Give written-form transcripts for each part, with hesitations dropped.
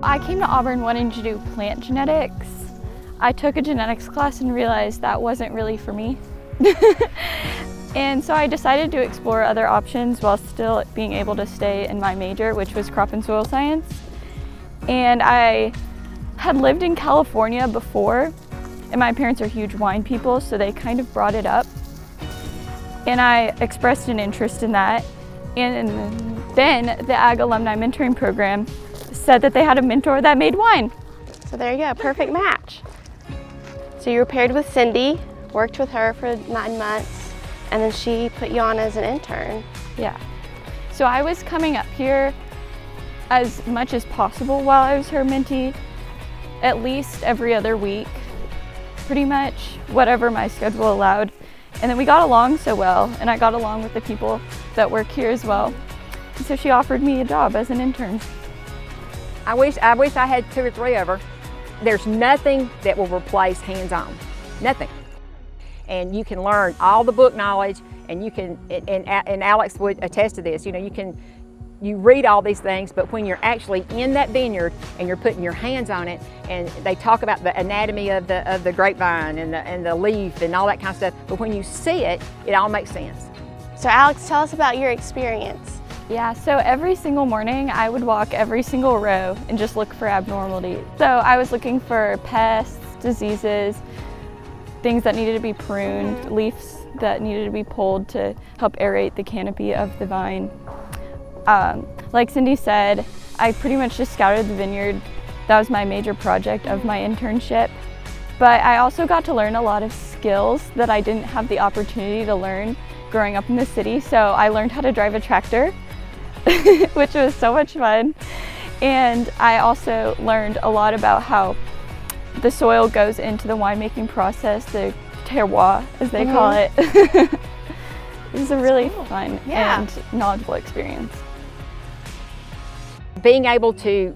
I came to Auburn wanting to do plant genetics. I took a genetics class and realized that wasn't really for me. And so I decided to explore other options while still being able to stay in my major, which was crop and soil science. And I had lived in California before, and my parents are huge wine people, so they kind of brought it up. And I expressed an interest in that. And then the Ag Alumni Mentoring Program said that they had a mentor that made wine. So there you go, perfect match. So you were paired with Cindy, worked with her for 9 months, and then she put you on as an intern. Yeah. So I was coming up here as much as possible while I was her mentee, at least every other week, pretty much, whatever my schedule allowed. And then we got along so well, and I got along with the people that work here as well. And so she offered me a job as an intern. I wish I had 2 or 3 of her. There's nothing that will replace hands-on, nothing. And you can learn all the book knowledge, and you can, and Alex would attest to this, you read all these things, but when you're actually in that vineyard and you're putting your hands on it, and they talk about the anatomy of the grapevine and the leaf and all that kind of stuff, but when you see it, it all makes sense. So Alex, tell us about your experience. Yeah, so every single morning I would walk every single row and just look for abnormality. So I was looking for pests, diseases, things that needed to be pruned, leaves that needed to be pulled to help aerate the canopy of the vine. Like Cindy said, I pretty much just scouted the vineyard. That was my major project of my internship. But I also got to learn a lot of skills that I didn't have the opportunity to learn growing up in the city. So I learned how to drive a tractor, which was so much fun. And I also learned a lot about how the soil goes into the winemaking process, the terroir, as they call it. It was a really fun and knowledgeable experience. Being able to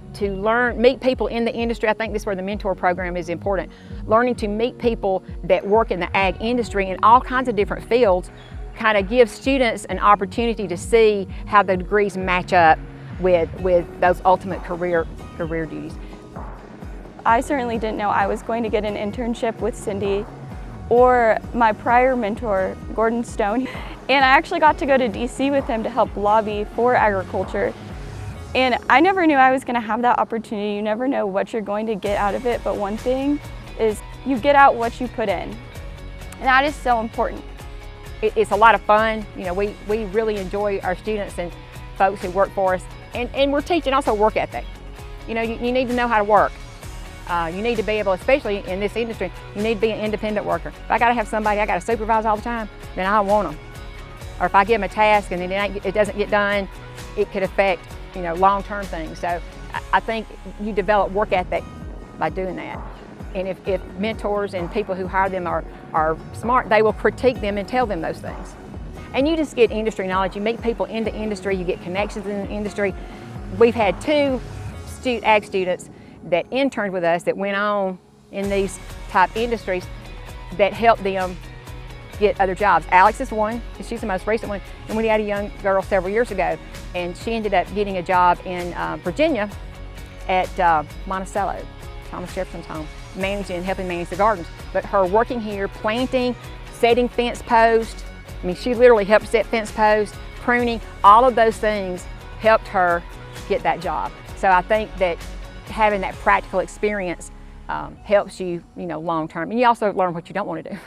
meet people in the industry, I think this is where the mentor program is important. Learning to meet people that work in the ag industry in all kinds of different fields kind of gives students an opportunity to see how the degrees match up with those ultimate career duties. I certainly didn't know I was going to get an internship with Cindy or my prior mentor, Gordon Stone. And I actually got to go to DC with him to help lobby for agriculture. And I never knew I was going to have that opportunity. You never know what you're going to get out of it, but one thing is you get out what you put in. And that is so important. It's a lot of fun. We really enjoy our students and folks who work for us. And we're teaching also work ethic. You need to know how to work. You need to be able, especially in this industry, you need to be an independent worker. If I got to have somebody I got to supervise all the time, then I don't want them. Or if I give them a task and then it doesn't get done, it could affect long-term things. So I think you develop work ethic by doing that. And if mentors and people who hire them are smart, they will critique them and tell them those things. And you just get industry knowledge. You meet people in the industry, you get connections in the industry. We've had 2 ag students that interned with us that went on in these type industries that helped them get other jobs. Alex is one, she's the most recent one, and we had a young girl several years ago, and she ended up getting a job in Virginia at Monticello, Thomas Jefferson's home, helping manage the gardens. But her working here, planting, setting fence posts, she literally helped set fence posts, pruning, all of those things helped her get that job. So I think that having that practical experience helps you, long term. And you also learn what you don't want to do.